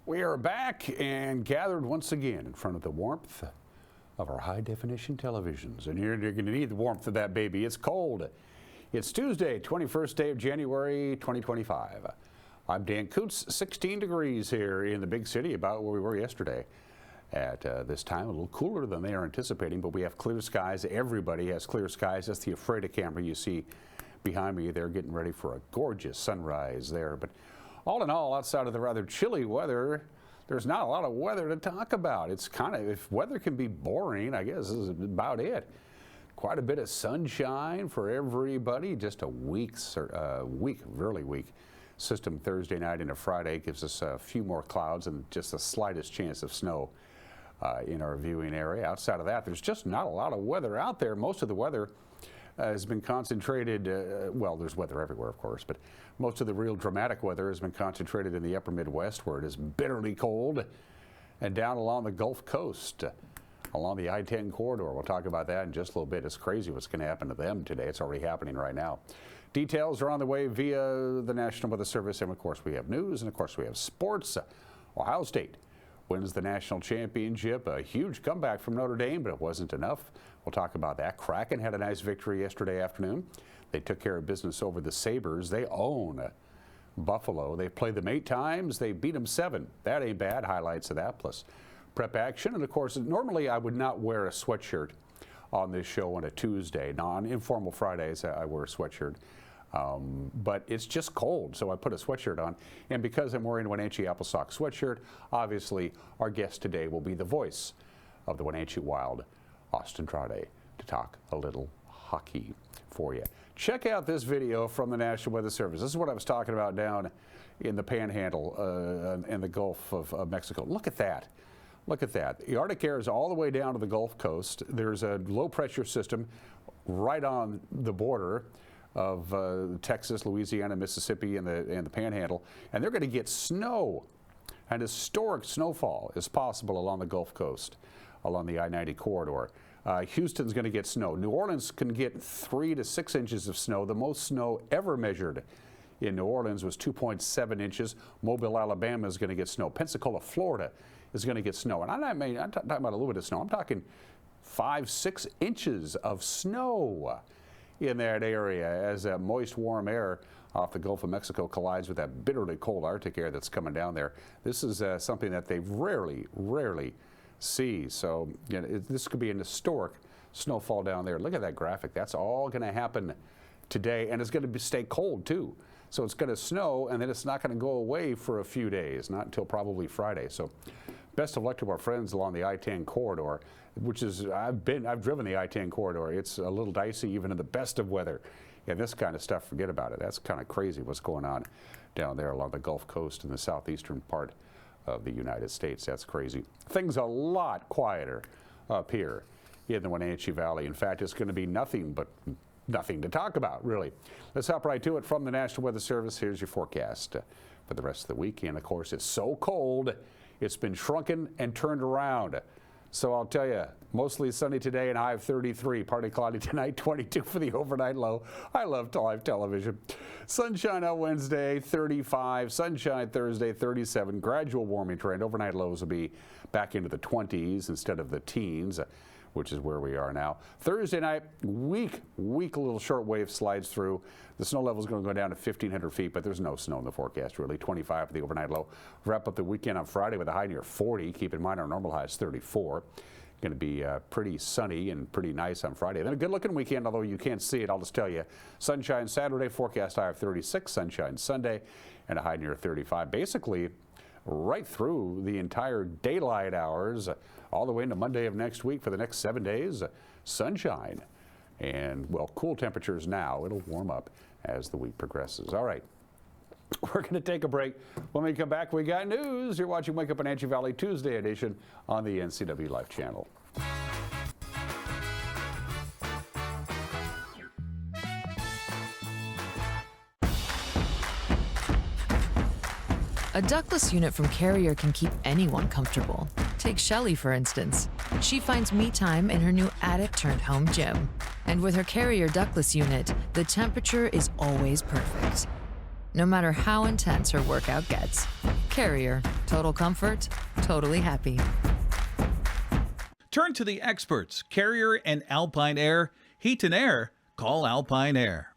We are back and gathered once again in front of the warmth of our high-definition televisions. And you're going to need the warmth of that baby. It's cold. It's Tuesday, 21st day of January, 2025. I'm Dan Coots, 16 degrees here in the big city, about where we were yesterday. At this time, a little cooler than they are anticipating, but we have clear skies. Everybody has clear skies. That's the Afraida camera you see behind me. They're getting ready for a gorgeous sunrise there. But all in all, outside of the rather chilly weather, there's not a lot of weather to talk about. It's kind of, if weather can be boring, I guess this is about it. Quite a bit of sunshine for everybody. Just a really weak system Thursday night into Friday gives us a few more clouds and just the slightest chance of snow in our viewing area. Outside of that, there's just not a lot of weather out there. Most of the weather has been concentrated, well, there's weather everywhere, of course, but most of the real dramatic weather has been concentrated in the upper Midwest, where it is bitterly cold, and down along the Gulf Coast, along the I-10 corridor. We'll talk about that in just a little bit. It's crazy what's going to happen to them today. It's already happening right now. Details are on the way via the National Weather Service, and of course we have news, and of course we have sports. Ohio State wins the national championship. A huge comeback from Notre Dame, but it wasn't enough. We'll talk about that. Kraken had a nice victory yesterday afternoon. They took care of business over the Sabres. They own Buffalo. They played them 8 times. They beat them 7. That ain't bad. Highlights of that, plus prep action. And of course, normally I would not wear a sweatshirt on this show on a Tuesday. Now, on informal Fridays, I wear a sweatshirt. But it's just cold, so I put a sweatshirt on. And because I'm wearing a Wenatchee Apple Sock sweatshirt, obviously our guest today will be the voice of the Wenatchee Wild, Austin Trade, to talk a little hockey for you. Check out this video from the National Weather Service. This is what I was talking about down in the Panhandle in the Gulf of Mexico. Look at that. Look at that. The Arctic air is all the way down to the Gulf Coast. There's a low pressure system right on the border of Texas, Louisiana, Mississippi, and the Panhandle, and they're going to get snow. An historic snowfall is possible along the Gulf Coast, along the I-90 corridor. Houston's going to get snow. New Orleans can get 3 to 6 inches of snow. The most snow ever measured in New Orleans was 2.7 inches. Mobile, Alabama is going to get snow. Pensacola, Florida is going to get snow. And I'm talking about a little bit of snow. I'm talking 5-6 inches of snow in that area as that moist, warm air off the Gulf of Mexico collides with that bitterly cold Arctic air that's coming down there. This is something that they rarely see. So you know, this could be an historic snowfall down there. Look at that graphic. That's all going to happen today, and it's going to stay cold too. So it's going to snow, and then it's not going to go away for a few days, not until probably Friday. So best of luck to our friends along the I-10 corridor, which is, I've driven the I-10 corridor. It's a little dicey even in the best of weather. And this kind of stuff, forget about it. That's kind of crazy what's going on down there along the Gulf Coast in the southeastern part of the United States. That's crazy. Things a lot quieter up here in the Wenatchee Valley. In fact, it's going to be nothing to talk about, really. Let's hop right to it from the National Weather Service. Here's your forecast for the rest of the weekend. Of course, it's so cold, it's been shrunken and turned around. So I'll tell you, mostly sunny today and high of 33. Partly cloudy tonight, 22 for the overnight low. I love live television. Sunshine on Wednesday, 35. Sunshine Thursday, 37. Gradual warming trend. Overnight lows will be back into the 20s instead of the teens, which is where we are now. Thursday night, weak little short wave slides through. The snow level is going to go down to 1,500 feet, but there's no snow in the forecast, really. 25 for the overnight low. Wrap up the weekend on Friday with a high near 40. Keep in mind our normal high is 34. Going to be pretty sunny and pretty nice on Friday. Then a good-looking weekend, although you can't see it, I'll just tell you. Sunshine Saturday, forecast high of 36. Sunshine Sunday, and a high near 35. Basically, right through the entire daylight hours, all the way into Monday of next week for the next 7 days, sunshine. And, well, cool temperatures now. It'll warm up as the week progresses. All right, we're going to take a break. When we come back, we got news. You're watching Wake Up Wenatchee Valley Tuesday edition on the NCWLIFE channel. A ductless unit from Carrier can keep anyone comfortable. Take Shelly, for instance. She finds me time in her new attic-turned-home gym. And with her Carrier ductless unit, the temperature is always perfect. no matter how intense her workout gets. Carrier, total comfort, totally happy. Turn to the experts, Carrier and Alpine Air. Heat and air, call Alpine Air.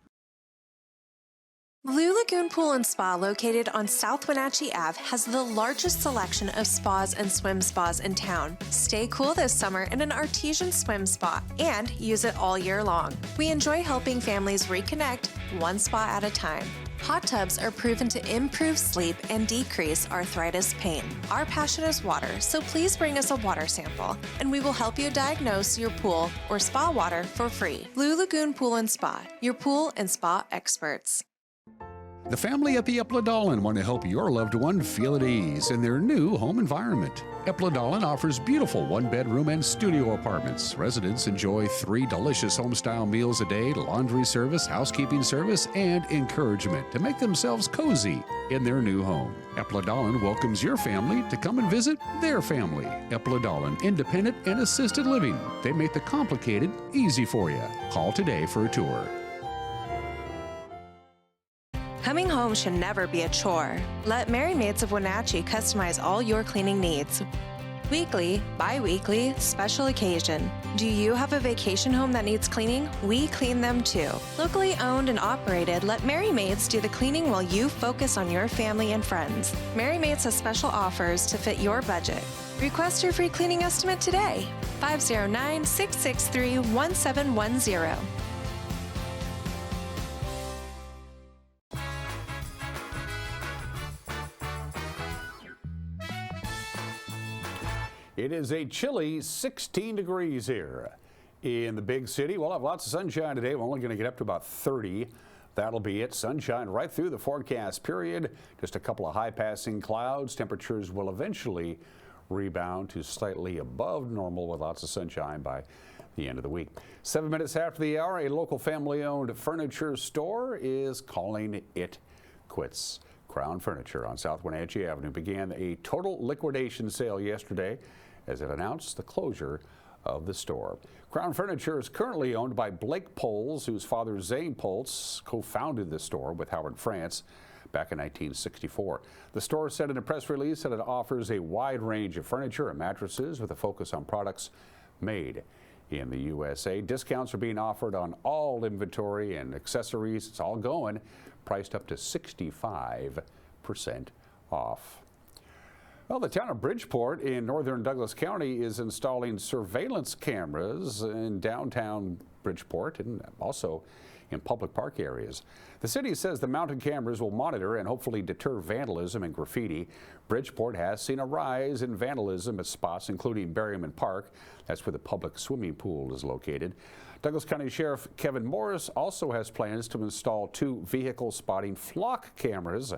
Blue Lagoon Pool and Spa, located on South Wenatchee Ave, has the largest selection of spas and swim spas in town. Stay cool this summer in an artesian swim spa and use it all year long. We enjoy helping families reconnect one spa at a time. Hot tubs are proven to improve sleep and decrease arthritis pain. Our passion is water, so please bring us a water sample, and we will help you diagnose your pool or spa water for free. Blue Lagoon Pool and Spa, your pool and spa experts. The family at the Eplidolin want to help your loved one feel at ease in their new home environment. Eplidolin offers beautiful one-bedroom and studio apartments. Residents enjoy 3 delicious home-style meals a day, laundry service, housekeeping service, and encouragement to make themselves cozy in their new home. Eplidolin welcomes your family to come and visit their family. Eplidolin, independent and assisted living. They make the complicated easy for you. Call today for a tour. Coming home should never be a chore. Let Merry Maids of Wenatchee customize all your cleaning needs. Weekly, bi-weekly, special occasion. Do you have a vacation home that needs cleaning? We clean them too. Locally owned and operated, let Merry Maids do the cleaning while you focus on your family and friends. Merry Maids has special offers to fit your budget. Request your free cleaning estimate today. 509-663-1710. It is a chilly 16 degrees here in the big city. We'll have lots of sunshine today. We're only going to get up to about 30. That'll be it. Sunshine right through the forecast period. Just a couple of high passing clouds. Temperatures will eventually rebound to slightly above normal with lots of sunshine by the end of the week. 7 minutes after the hour, a local family-owned furniture store is calling it quits. Crown Furniture on South Wenatchee Avenue began a total liquidation sale yesterday as it announced the closure of the store. Crown Furniture is currently owned by Blake Poles, whose father Zane Poles co-founded the store with Howard France back in 1964. The store said in a press release that it offers a wide range of furniture and mattresses with a focus on products made in the USA. Discounts are being offered on all inventory and accessories. It's all going, priced up to 65% off. Well, the town of Bridgeport in northern Douglas County is installing surveillance cameras in downtown Bridgeport and also in public park areas. The city says the mounted cameras will monitor and hopefully deter vandalism and graffiti. Bridgeport has seen a rise in vandalism at spots including Berryman Park. That's where the public swimming pool is located. Douglas County Sheriff Kevin Morris also has plans to install 2 vehicle spotting flock cameras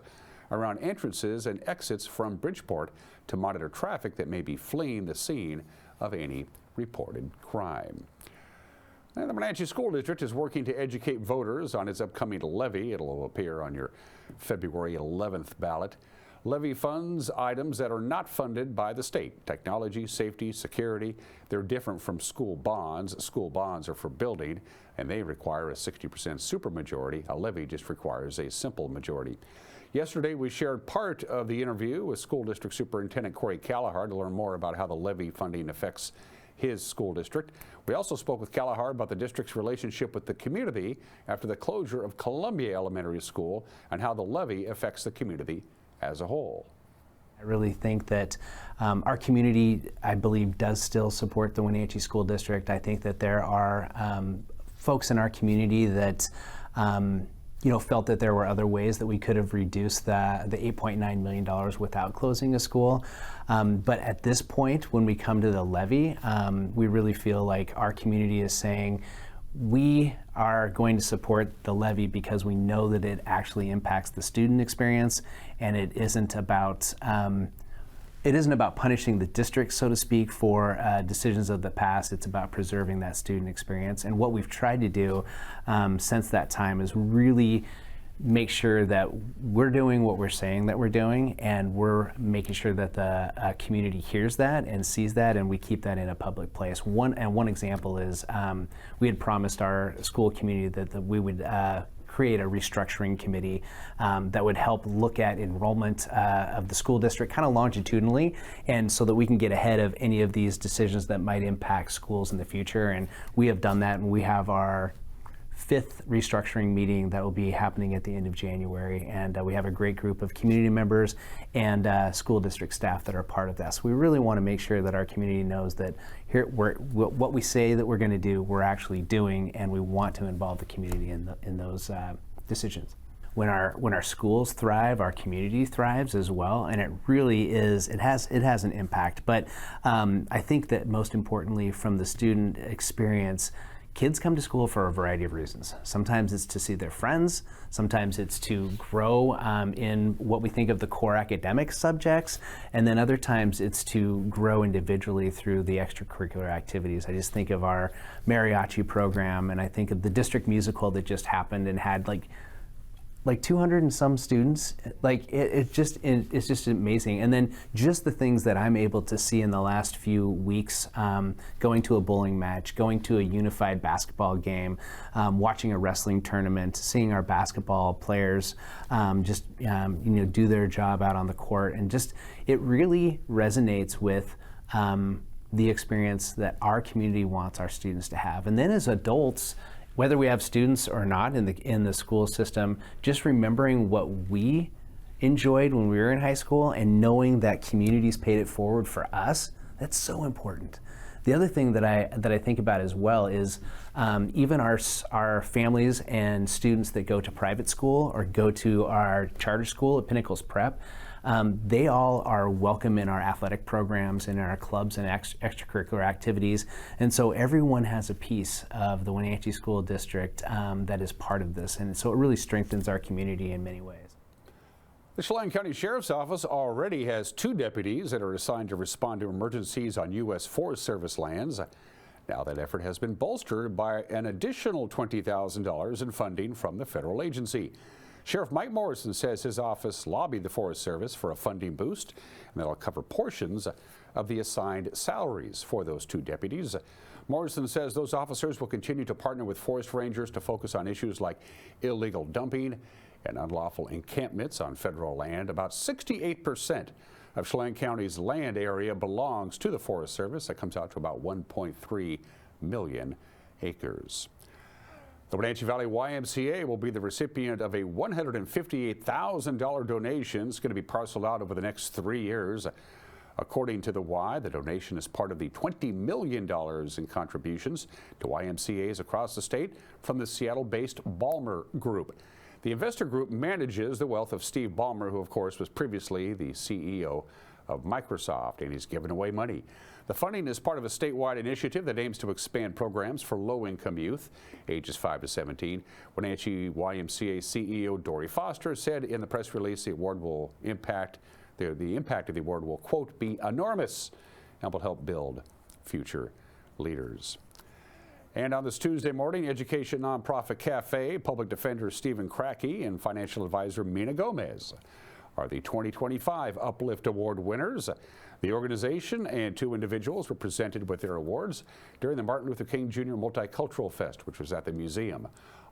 around entrances and exits from Bridgeport to monitor traffic that may be fleeing the scene of any reported crime. And the Wenatchee School District is working to educate voters on its upcoming levy. It'll appear on your February 11th ballot. Levy funds items that are not funded by the state. Technology, safety, security. They're different from school bonds. School bonds are for building, and they require a 60% supermajority. A levy just requires a simple majority. Yesterday, we shared part of the interview with School District Superintendent Corey Callahar to learn more about how the levy funding affects his school district. We also spoke with Callahar about the district's relationship with the community after the closure of Columbia Elementary School and how the levy affects the community as a whole. I really think that our community, I believe, does still support the Wenatchee School District. I think that there are folks in our community that felt that there were other ways that we could have reduced the $8.9 million without closing a school. But at this point, when we come to the levy, we really feel like our community is saying, we are going to support the levy because we know that it actually impacts the student experience, and it isn't about punishing the district, so to speak, for decisions of the past. It's about preserving that student experience. And what we've tried to do since that time is really make sure that we're doing what we're saying that we're doing, and we're making sure that the community hears that and sees that, and we keep that in a public place. One example is we had promised our school community that we would create a restructuring committee that would help look at enrollment of the school district kind of longitudinally, and so that we can get ahead of any of these decisions that might impact schools in the future. And we have done that, and we have our 5th restructuring meeting that will be happening at the end of January, and we have a great group of community members and school district staff that are part of that. So we really want to make sure that our community knows that what we say that we're going to do, we're actually doing, and we want to involve the community in those decisions. When our schools thrive, our community thrives as well, and it really is. It has an impact. But I think that most importantly, from the student experience, kids come to school for a variety of reasons. Sometimes it's to see their friends. Sometimes it's to grow in what we think of the core academic subjects. And then other times it's to grow individually through the extracurricular activities. I just think of our mariachi program, and I think of the district musical that just happened and had like 200 and some students. It's just amazing. And then just the things that I'm able to see in the last few weeks, going to a bowling match, going to a unified basketball game, watching a wrestling tournament, seeing our basketball players do their job out on the court, and just it really resonates with the experience that our community wants our students to have. And then as adults, whether we have students or not in the school system, just remembering what we enjoyed when we were in high school and knowing that communities paid it forward for us, that's so important. The other thing that I think about as well is even our families and students that go to private school or go to our charter school at Pinnacles Prep, they all are welcome in our athletic programs, in our clubs and extracurricular activities. And so everyone has a piece of the Wenatchee School District that is part of this. And so it really strengthens our community in many ways. The Chelan County Sheriff's Office already has 2 deputies that are assigned to respond to emergencies on U.S. Forest Service lands. Now that effort has been bolstered by an additional $20,000 in funding from the federal agency. Sheriff Mike Morrison says his office lobbied the Forest Service for a funding boost, and that'll cover portions of the assigned salaries for those 2 deputies. Morrison says those officers will continue to partner with forest rangers to focus on issues like illegal dumping and unlawful encampments on federal land. About 68% of Chelan County's land area belongs to the Forest Service. That comes out to about 1.3 million acres. The Wenatchee Valley YMCA will be the recipient of a $158,000 donation. It's going to be parceled out over the next 3 years. According to the Y, the donation is part of the $20 million in contributions to YMCAs across the state from the Seattle-based Ballmer Group. The investor group manages the wealth of Steve Ballmer, who of course was previously the CEO of Microsoft, and he's given away money. The funding is part of a statewide initiative that aims to expand programs for low-income youth, ages 5 to 17. Wenatchee YMCA CEO Dory Foster said in the press release the award will impact the impact of the award will, quote, be enormous and will help build future leaders. And on this Tuesday morning, Education Nonprofit Cafe, Public Defender Stephen Crackey and Financial Advisor Mina Gomez are the 2025 Uplift Award winners. The organization and 2 individuals were presented with their awards during the Martin Luther King Jr. Multicultural Fest, which was at the museum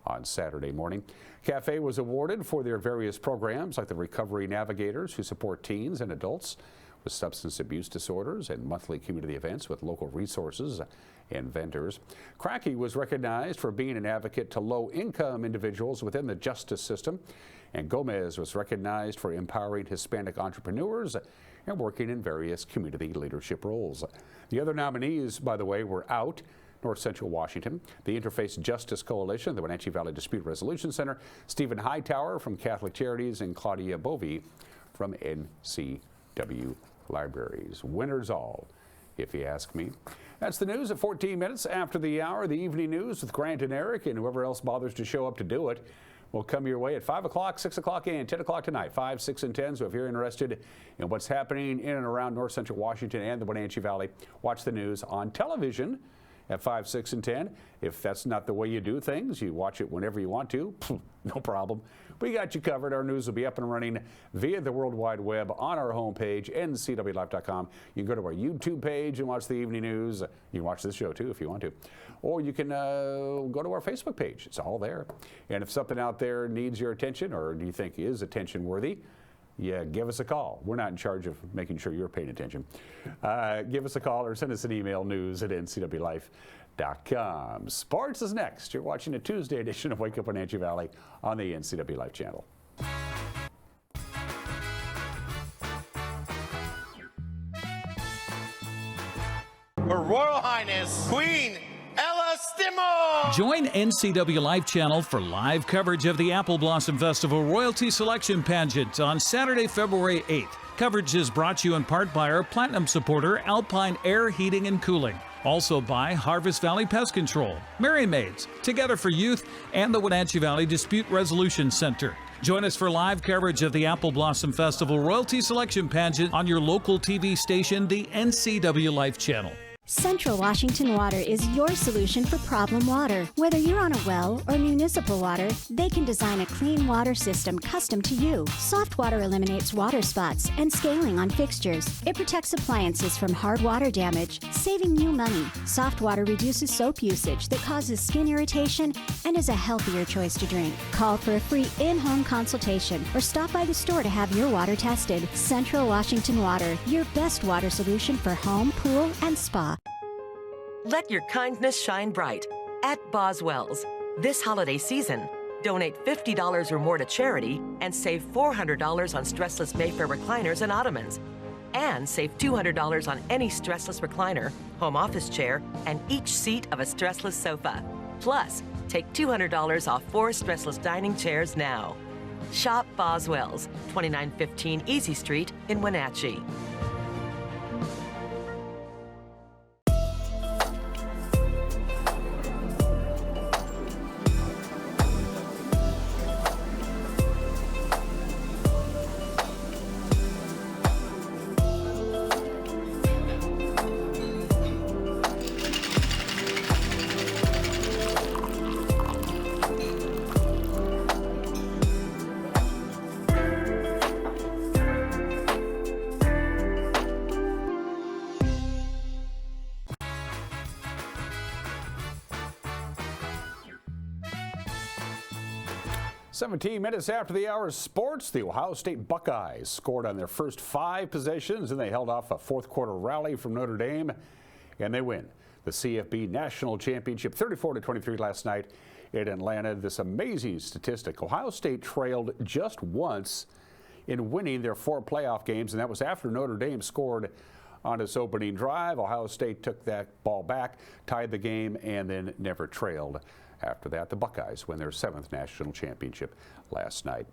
on Saturday morning. Cafe was awarded for their various programs like the Recovery Navigators, who support teens and adults with substance abuse disorders, and monthly community events with local resources and vendors. Crackey was recognized for being an advocate to low-income individuals within the justice system, and Gomez was recognized for empowering Hispanic entrepreneurs and working in various community leadership roles. The other nominees, by the way, were out North Central Washington, the Interfaith Justice Coalition, the Wenatchee Valley Dispute Resolution Center, Stephen Hightower from Catholic Charities, and Claudia Bovey from NCW Libraries. Winners all, if you ask me. That's the news at 14 minutes after the hour. The evening news with Grant and Eric and whoever else bothers to show up to do it will come your way at 5 o'clock, 6 o'clock, and 10 o'clock tonight, 5, 6, and 10. So if you're interested in what's happening in and around North Central Washington and the Wenatchee Valley, watch the news on television at 5, 6, and 10. If that's not the way you do things, you watch it whenever you want to, no problem. We got you covered. Our news will be up and running via the World Wide Web on our homepage, NCWLIFE.com. You can go to our YouTube page and watch the evening news. You can watch this show, too, if you want to. Or you can go to our Facebook page. It's all there. And if something out there needs your attention or do you think is attention worthy, yeah, give us a call. We're not in charge of making sure you're paying attention. Give us a call or send us an email, news@ncwlife.com. Sports is next. You're watching a Tuesday edition of Wake Up Wenatchee Valley on the NCW Life channel. Her Royal Highness, Queen Ella Stimo. Join NCW Life channel for live coverage of the Apple Blossom Festival Royalty Selection Pageant on Saturday, February 8th. Coverage is brought to you in part by our Platinum supporter, Alpine Air Heating and Cooling. Also by Harvest Valley Pest Control, Merry Maids, Together for Youth, and the Wenatchee Valley Dispute Resolution Center. Join us for live coverage of the Apple Blossom Festival Royalty Selection Pageant on your local TV station, the NCW Life channel. Central Washington Water is your solution for problem water. Whether you're on a well or municipal water, they can design a clean water system custom to you. Soft water eliminates water spots and scaling on fixtures. It protects appliances from hard water damage, saving you money. Soft water reduces soap usage that causes skin irritation and is a healthier choice to drink. Call for a free in-home consultation or stop by the store to have your water tested. Central Washington Water, your best water solution for home, pool, and spa. Let your kindness shine bright at Boswell's. This holiday season, donate $50 or more to charity and save $400 on stressless Mayfair recliners and ottomans. And save $200 on any stressless recliner, home office chair, and each seat of a stressless sofa. Plus, take $200 off 4 stressless dining chairs now. Shop Boswell's, 2915 Easy Street in Wenatchee. "17 minutes after the hour of sports, the Ohio State Buckeyes scored on their first 5 possessions, and they held off a fourth quarter rally from Notre Dame, and they win the CFB National Championship 34-23 last night in Atlanta. This amazing statistic: Ohio State trailed just once in winning their 4 playoff games, and that was after Notre Dame scored on its opening drive. Ohio State took that ball back, tied the game, and then never trailed. After that, the Buckeyes win their 7th national championship last night.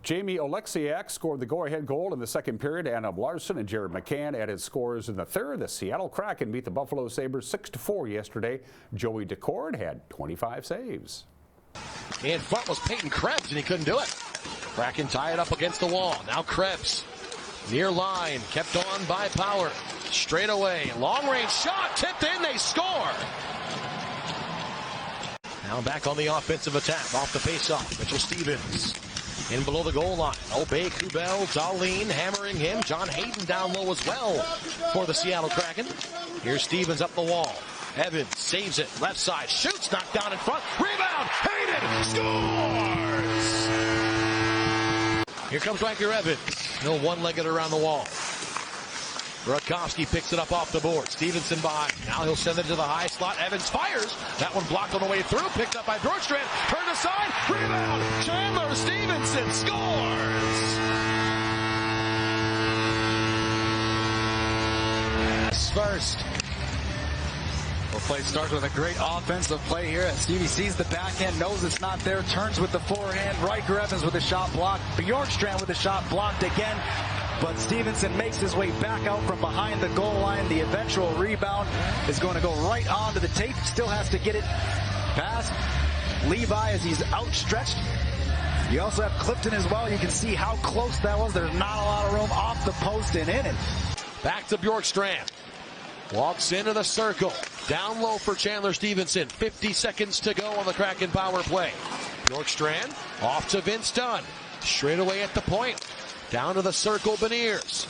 Jamie Oleksiak scored the go-ahead goal in the second period. Adam Larson and Jared McCann added scores in the third. The Seattle Kraken beat the Buffalo Sabres 6-4 yesterday. Joey Decord had 25 saves. In front was Peyton Krebs, and he couldn't do it. Kraken tied up against the wall. Now Krebs, near line, kept on by Power. Straight away, long-range shot, tipped in, they score. Now back on the offensive attack, off the faceoff. Mitchell Stevens in below the goal line. Obey Kubel, Darlene hammering him. John Hayden down low as well for the Seattle Kraken. Here's Stevens up the wall. Evans saves it, left side, shoots, knocked down in front. Rebound, Hayden scores! Here comes Riker Evans. No one-legged around the wall. Burakovsky picks it up off the board. Stevenson behind. Now he'll send it to the high slot. Evans fires. That one blocked on the way through. Picked up by Bjorkstrand. Turned aside. Rebound. Chandler Stevenson scores. First. Well, play starts with a great offensive play here. Stevie sees the backhand, knows it's not there, turns with the forehand. Riker Evans with a shot blocked. Bjorkstrand with a shot blocked again. But Stevenson makes his way back out from behind the goal line. The eventual rebound is going to go right onto the tape. Still has to get it past Levi as he's outstretched. You also have Clifton as well. You can see how close that was. There's not a lot of room off the post and in it. Back to Bjorkstrand. Walks into the circle. Down low for Chandler Stevenson. 50 seconds to go on the Kraken power play. Bjorkstrand off to Vince Dunn. Straight away at the point. Down to the circle, Beniers.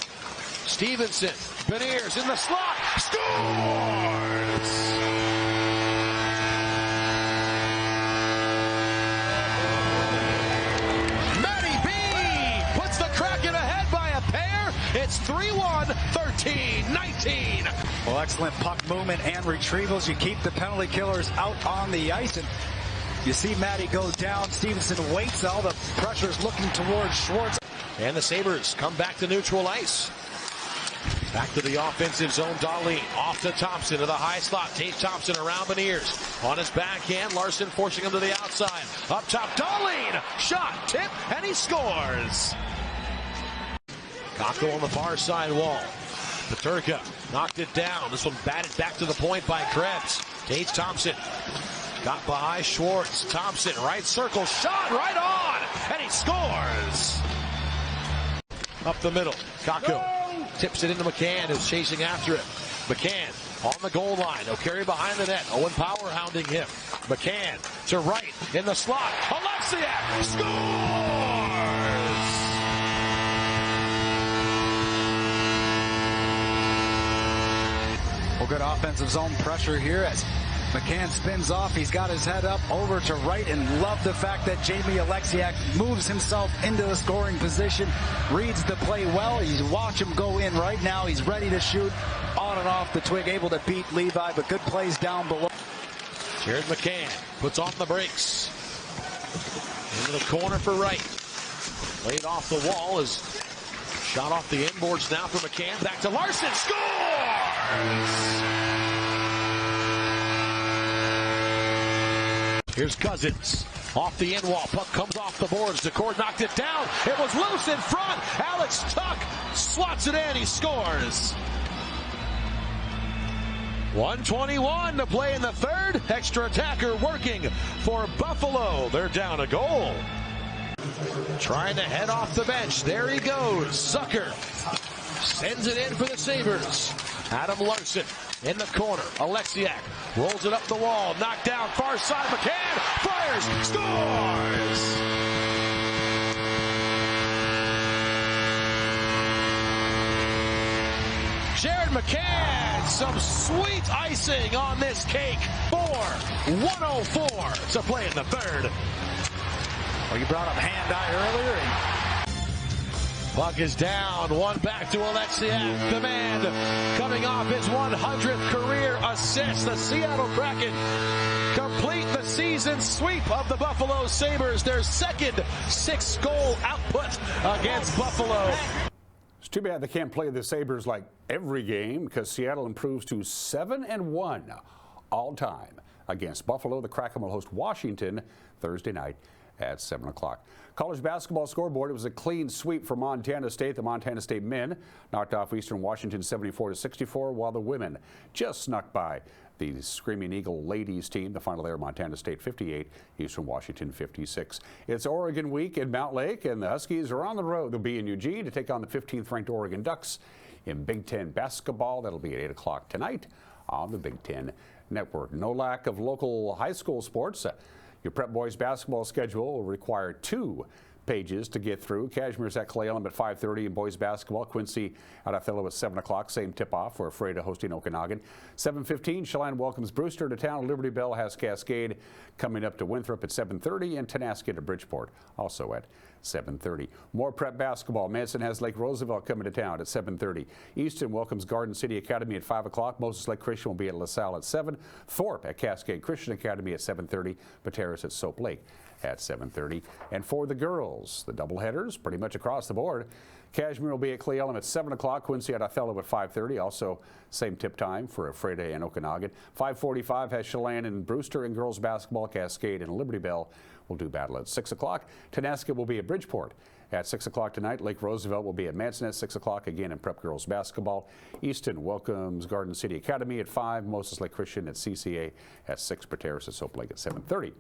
Stevenson, Beniers in the slot. Scores! It's 3-1, 13-19. Well, excellent puck movement and retrievals. You keep the penalty killers out on the ice. And you see Matty go down. Stevenson waits. All the pressure's looking towards Schwartz. And the Sabres come back to neutral ice. Back to the offensive zone. Dahlin off to Thompson to the high slot. Tate Thompson around Beniers. On his backhand, Larson forcing him to the outside. Up top, Dahlin. Shot, tip, and he scores. Kakko on the far side wall. Peterka knocked it down. This one batted back to the point by Krebs. Tate Thompson got by Schwartz. Thompson, right circle, shot right on, and he scores. Up the middle, Kakko tips it into McCann, who's chasing after it. McCann on the goal line. No carry behind the net. Owen Power hounding him. McCann to right in the slot. Alexiak scores! Well, good offensive zone pressure here as McCann spins off. He's got his head up over to right, and love the fact that Jamie Alexiak moves himself into the scoring position, reads the play well. You watch him go in right now. He's ready to shoot on and off the twig, able to beat Levi, but good plays down below. Jared McCann puts on the brakes. Into the corner for Wright. Laid off the wall is shot off the inboards now for McCann. Back to Larson. Scores! Here's Cousins. Off the end wall. Puck comes off the boards. Decord knocked it down. It was loose in front. Alex Tuck slots it in. He scores. 1:21 to play in the third. Extra attacker working for Buffalo. They're down a goal. Trying to head off the bench. There he goes. Zucker sends it in for the Sabres. Adam Larson in the corner. Alexiak rolls it up the wall. Knocked down. Far side. McCann fires. Scores! Jared McCann, some sweet icing on this cake. 1:04 to play in the third. Well, you brought up hand-eye earlier. Puck is down. One back to Alexiak. The man coming off his 100th career assist. The Seattle Kraken complete the season sweep of the Buffalo Sabres. Their second 6-goal output against Buffalo. It's too bad they can't play the Sabres like every game, because Seattle improves to 7-1 all time against Buffalo. The Kraken will host Washington Thursday night at 7 o'clock. College basketball scoreboard, it was a clean sweep for Montana State. The Montana State men knocked off Eastern Washington 74-64, while the women just snuck by the Screaming Eagle ladies team. The final there, Montana State 58, Eastern Washington 56. It's Oregon week in Mount Lake, and the Huskies are on the road. They'll be in Eugene to take on the 15th ranked Oregon Ducks in Big Ten basketball. That'll be at 8 o'clock tonight on the Big Ten Network. No lack of local high school sports. Your Prep Boys basketball schedule will require 2 pages to get through. Cashmere's at Clay Elum at 5:30 in boys basketball. Quincy at Othello at 7 o'clock. Same tip-off for Freda hosting Okanagan. 7:15, Chelan welcomes Brewster to town. Liberty Bell has Cascade coming up to Winthrop at 7:30, and Tenasket to Bridgeport also at 7:30. More prep basketball. Manson has Lake Roosevelt coming to town at 7:30. Easton welcomes Garden City Academy at 5 o'clock. Moses Lake Christian will be at LaSalle at 7. Thorpe at Cascade Christian Academy at 7:30. Pateros at Soap Lake at 7:30. And for the girls, the doubleheaders pretty much across the board. Cashmere will be at Clay Elum at 7 o'clock. Quincy at Othello at 5:30. Also same tip time for Freda and Okanagan. 5:45 has Chelan and Brewster in girls basketball. Cascade and Liberty Bell will do battle at 6 o'clock. Tenasket will be at Bridgeport at 6 o'clock tonight. Lake Roosevelt will be at Manson at 6 o'clock again in prep girls basketball. Easton welcomes Garden City Academy at 5. Moses Lake Christian at CCA at 6. Pateros at Soap Lake at 7:30.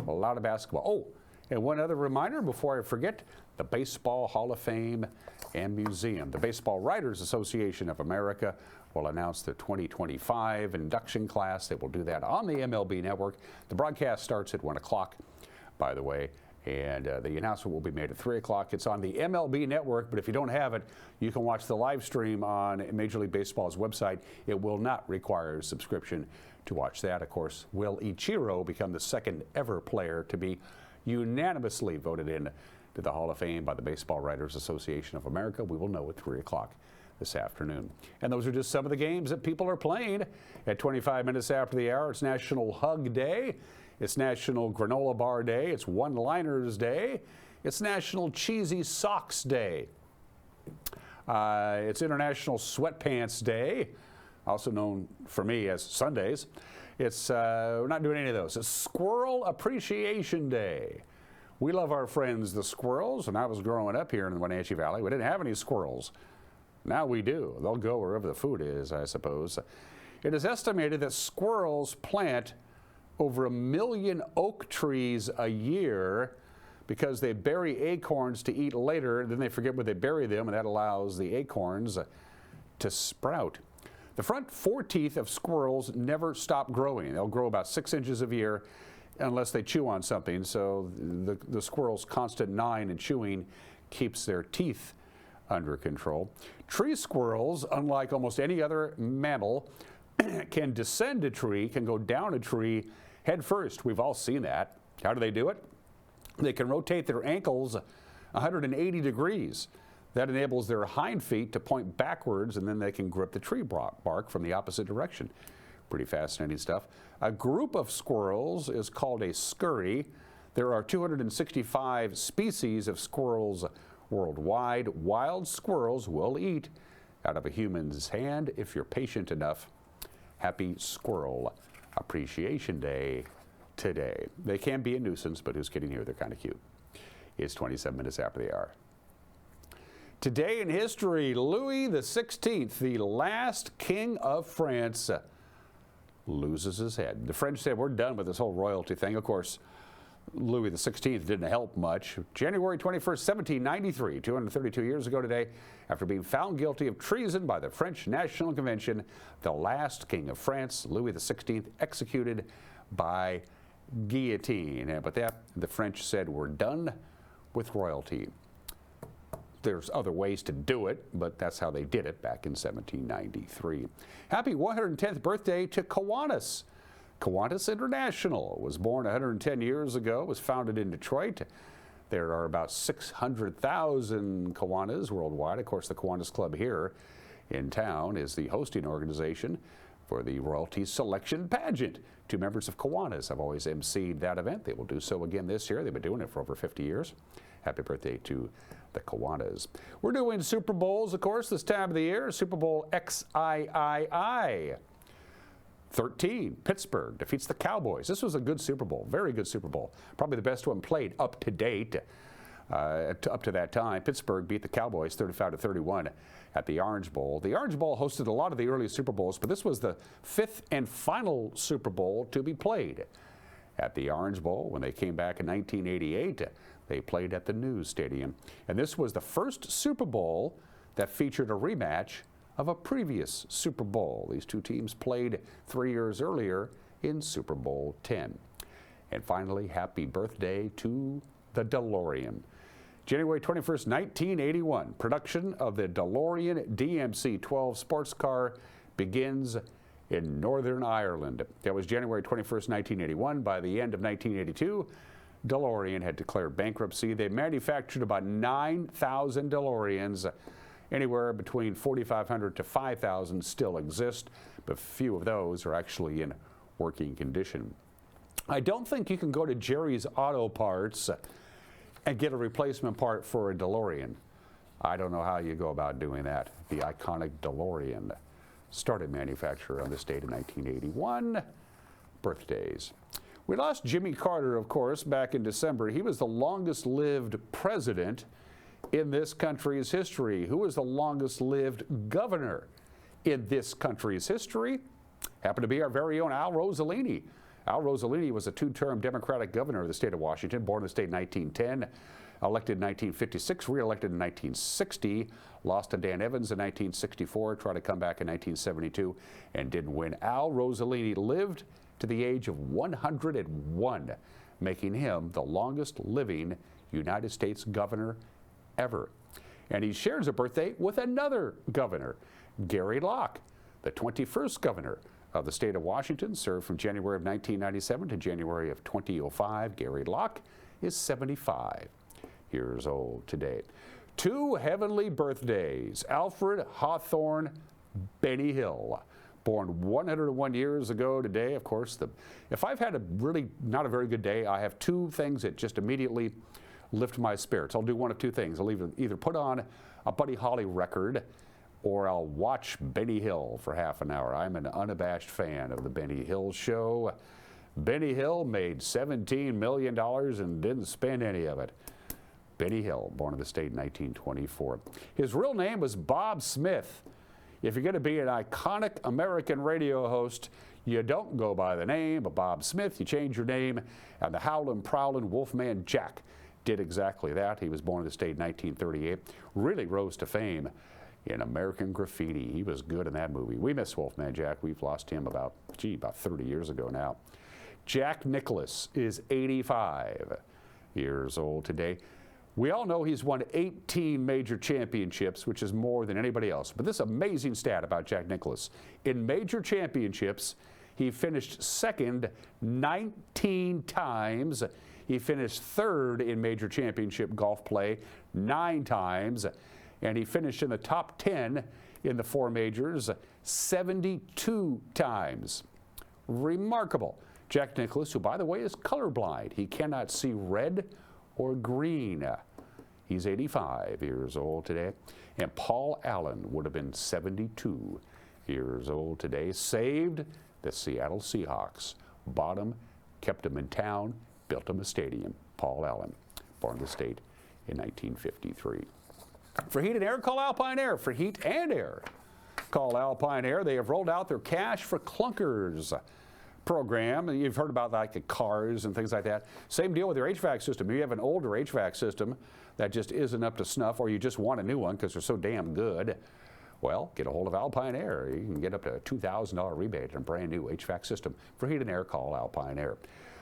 A lot of basketball. Oh, and one other reminder before I forget, the Baseball Hall of Fame and Museum. The Baseball Writers Association of America will announce the 2025 induction class. They will do that on the MLB Network. The broadcast starts at 1 o'clock by the way. And the announcement will be made at 3 o'clock. It's on the MLB network, but if you don't have it, you can watch the live stream on Major League Baseball's website. It will not require a subscription to watch that. Of course, will Ichiro become the second ever player to be unanimously voted in to the Hall of Fame by the Baseball Writers Association of America? We will know at 3 o'clock this afternoon. And those are just some of the games that people are playing. At 25 minutes after the hour, it's National Hug Day. It's National Granola Bar Day. It's One-Liners Day. It's National Cheesy Socks Day. It's International Sweatpants Day, also known for me as Sundays. It's we're not doing any of those. It's Squirrel Appreciation Day. We love our friends, the squirrels. When I was growing up here in the Wenatchee Valley, we didn't have any squirrels. Now we do. They'll go wherever the food is, I suppose. It is estimated that squirrels plant over 1 million oak trees a year because they bury acorns to eat later. Then they forget where they bury them, and that allows the acorns to sprout. The front 4 teeth of squirrels never stop growing. They'll grow about 6 inches a year unless they chew on something. So the squirrel's constant gnawing and chewing keeps their teeth under control. Tree squirrels, unlike almost any other mammal, can descend a tree, can go down a tree head first. We've all seen that. How do they do it? They can rotate their ankles 180 degrees. That enables their hind feet to point backwards, and then they can grip the tree bark from the opposite direction. Pretty fascinating stuff. A group of squirrels is called a scurry. There are 265 species of squirrels worldwide. Wild squirrels will eat out of a human's hand if you're patient enough. Happy Squirrel Appreciation Day today. They can be a nuisance, but who's kidding here? They're kind of cute. It's 27 minutes after the hour. Today in history, Louis XVI, the last king of France, loses his head. The French said, we're done with this whole royalty thing. Of course, Louis XVI didn't help much. January 21st, 1793, 232 years ago today, after being found guilty of treason by the French National Convention, the last king of France, Louis XVI, executed by guillotine. But the French said, we're done with royalty. There's other ways to do it, but that's how they did it back in 1793. Happy 110th birthday to Kiwanis. Kiwanis International was born 110 years ago, was founded in Detroit. There are about 600,000 Kiwanis worldwide. Of course, the Kiwanis Club here in town is the hosting organization for the Royalty Selection Pageant. 2 members of Kiwanis have always emceed that event. They will do so again this year. They've been doing it for over 50 years. Happy birthday to the Kiwanis. We're doing Super Bowls, of course, this time of the year. Super Bowl XIII. 13, Pittsburgh defeats the Cowboys. This was a good Super Bowl, very good Super Bowl. Probably the best one played up to date. Up to that time, Pittsburgh beat the Cowboys 35-31 at the Orange Bowl. The Orange Bowl hosted a lot of the early Super Bowls, but this was the 5th and final Super Bowl to be played at the Orange Bowl. When they came back in 1988, they played at the News Stadium. And this was the first Super Bowl that featured a rematch of a previous Super Bowl. These 2 teams played 3 years earlier in Super Bowl X. And finally, happy birthday to the DeLorean. January 21st, 1981, production of the DeLorean DMC-12 sports car begins in Northern Ireland. That was January 21st, 1981. By the end of 1982, DeLorean had declared bankruptcy. They manufactured about 9,000 DeLoreans. Anywhere between 4,500 to 5,000 still exist, but few of those are actually in working condition. I don't think you can go to Jerry's Auto Parts and get a replacement part for a DeLorean. I don't know how you go about doing that. The iconic DeLorean started manufacture on this date in 1981. Birthdays. We lost Jimmy Carter, of course, back in December. He was the longest-lived president in this country's history. Who was the longest-lived governor in this country's history? Happened to be our very own Al Rossellini. Al Rossellini was a 2-term Democratic governor of the state of Washington, born in the state in 1910, elected in 1956, re-elected in 1960, lost to Dan Evans in 1964, tried to come back in 1972, and didn't win. Al Rossellini lived to the age of 101. making him the longest living United States governor ever. And he shares a birthday with another governor, Gary Locke, the 21st governor of the state of Washington, served from January of 1997 to January of 2005. Gary Locke is 75 years old today. Two heavenly birthdays, Alfred Hawthorne Benny Hill, born 101 years ago today. Of course, if I've had a really not a very good day, I have two things that just immediately lift my spirits. I'll do one of two things. I'll either put on a Buddy Holly record or I'll watch Benny Hill for half an hour. I'm an unabashed fan of the Benny Hill Show. Benny Hill made $17 million and didn't spend any of it. Benny Hill, born in the state in 1924. His real name was Bob Smith. If you're going to be an iconic American radio host, you don't go by the name of Bob Smith, you change your name, and the howlin', prowlin' Wolfman Jack did exactly that. He was born in the state in 1938, really rose to fame in American Graffiti. He was good in that movie. We miss Wolfman Jack. We've lost him about 30 years ago now. Jack Nicklaus is 85 years old today. We all know he's won 18 major championships, which is more than anybody else. But this amazing stat about Jack Nicklaus. In major championships, he finished second 19 times. He finished third in major championship golf play 9 times. And he finished in the top 10 in the 4 majors 72 times. Remarkable. Jack Nicklaus, who, by the way, is colorblind. He cannot see red or green. He's 85 years old today. And Paul Allen would have been 72 years old today. Saved the Seattle Seahawks. Bought them, kept them in town, built them a stadium. Paul Allen, born in the state in 1953. For heat and air, call Alpine Air. For heat and air, call Alpine Air. They have rolled out their Cash for Clunkers program. You've heard about like the cars and things like that. Same deal with your HVAC system. If you have an older HVAC system that just isn't up to snuff, or you just want a new one because they're so damn good, well, get a hold of Alpine Air. You can get up to a $2,000 rebate on a brand new HVAC system. For heat and air, call Alpine Air.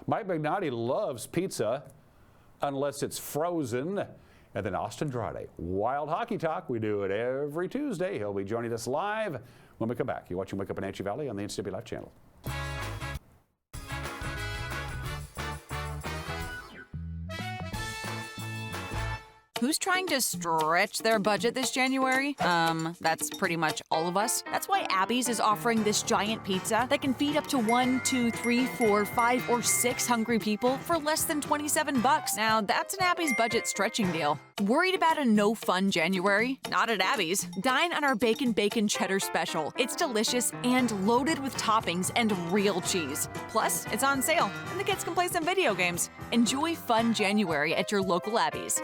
Mike Magnotti loves pizza unless it's frozen. And then Austin Andrade, Wild Hockey Talk. We do it every Tuesday. He'll be joining us live when we come back. You're watching Wake Up Wenatchee Valley on the NCWLIFE channel. Who's trying to stretch their budget this January? That's pretty much all of us. That's why Abby's is offering this giant pizza that can feed up to 1, 2, 3, 4, 5, or 6 hungry people for less than $27. Now, that's an Abby's budget stretching deal. Worried about a no-fun January? Not at Abby's. Dine on our Bacon Cheddar Special. It's delicious and loaded with toppings and real cheese. Plus, it's on sale, and the kids can play some video games. Enjoy fun January at your local Abby's.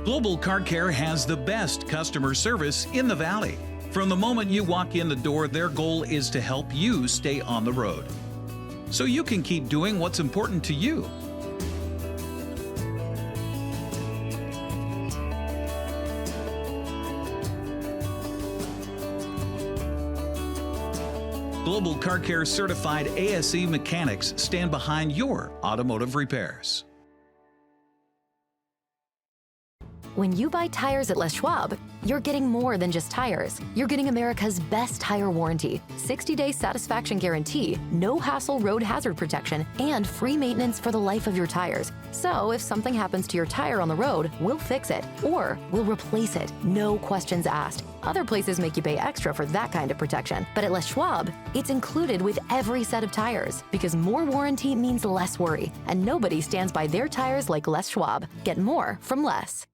Global Car Care has the best customer service in the Valley. From the moment you walk in the door, their goal is to help you stay on the road, so you can keep doing what's important to you. Global Car Care certified ASE mechanics stand behind your automotive repairs. When you buy tires at Les Schwab, you're getting more than just tires. You're getting America's best tire warranty, 60-day satisfaction guarantee, no hassle road hazard protection, and free maintenance for the life of your tires. So if something happens to your tire on the road, we'll fix it, or we'll replace it, no questions asked. Other places make you pay extra for that kind of protection, but at Les Schwab, it's included with every set of tires, because more warranty means less worry, and nobody stands by their tires like Les Schwab. Get more from less.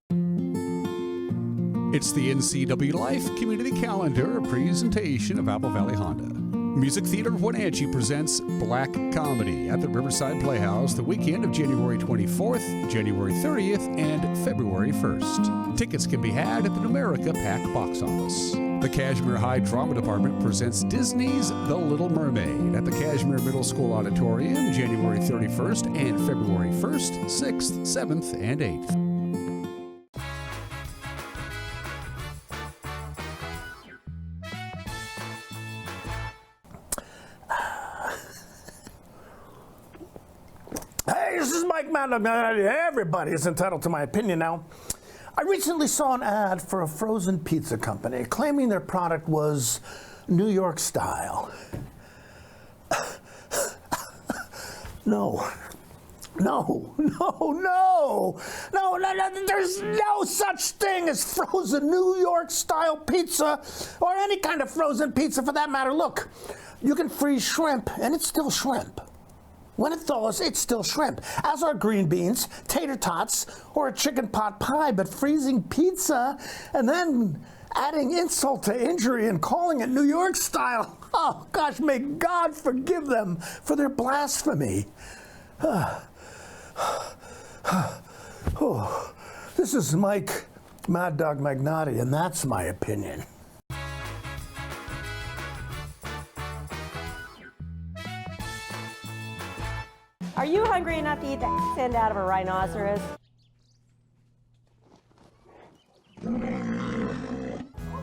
It's the NCWLIFE Community Calendar, a presentation of Apple Valley Honda. Music Theater of Wenatchee presents Black Comedy at the Riverside Playhouse the weekend of January 24th, January 30th, and February 1st. Tickets can be had at the Numerica Pack box office. The Cashmere High Drama Department presents Disney's The Little Mermaid at the Cashmere Middle School Auditorium January 31st and February 1st, 6th, 7th, and 8th. This is Mike Madden. Everybody is entitled to my opinion now. I recently saw an ad for a frozen pizza company claiming their product was New York style. No, there's no such thing as frozen New York style pizza or any kind of frozen pizza for that matter. Look, you can freeze shrimp and it's still shrimp. When it thaws, it's still shrimp, as are green beans, tater tots, or a chicken pot pie. But freezing pizza and then adding insult to injury and calling it New York style, oh gosh, may God forgive them for their blasphemy. This is Mike Mad Dog Magnotti, and that's my opinion. Are you hungry enough to eat the end out of a rhinoceros?